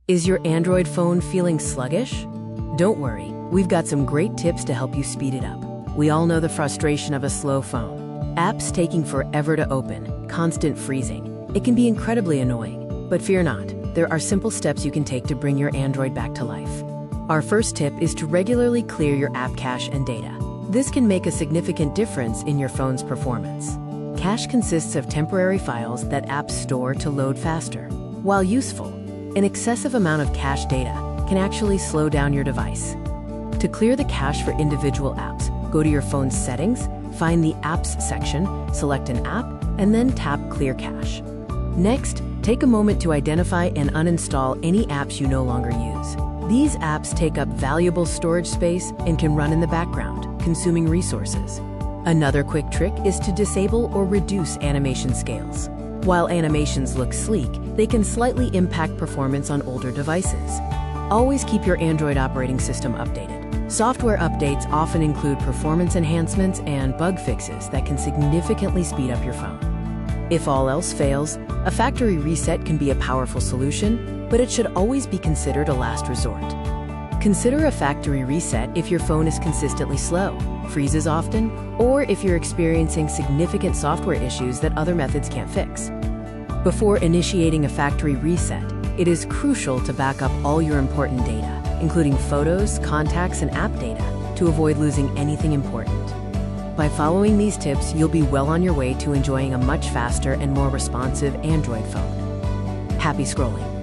Is your Android phone feeling sluggish? Don't worry, we've got some great tips to help you speed it up. We all know the frustration of a slow phone. Apps taking forever to open, constant freezing. It can be incredibly annoying. But fear not, there are simple steps you can take to bring your Android back to life. Our first tip is to regularly clear your app cache and data. This can make a significant difference in your phone's performance. Cache consists of temporary files that apps store to load faster. While useful, an excessive amount of cache data can actually slow down your device. To clear the cache for individual apps, go to your phone's settings, find the Apps section, select an app, and then tap Clear Cache. Next, take a moment to identify and uninstall any apps you no longer use. These apps take up valuable storage space and can run in the background, consuming resources. Another quick trick is to disable or reduce animation scales. While animations look sleek, they can slightly impact performance on older devices. Always keep your Android operating system updated. Software updates often include performance enhancements and bug fixes that can significantly speed up your phone. If all else fails, a factory reset can be a powerful solution, but it should always be considered a last resort. Consider a factory reset if your phone is consistently slow, freezes often, or if you're experiencing significant software issues that other methods can't fix. Before initiating a factory reset, it is crucial to back up all your important data, including photos, contacts, and app data, to avoid losing anything important. By following these tips, you'll be well on your way to enjoying a much faster and more responsive Android phone. Happy scrolling!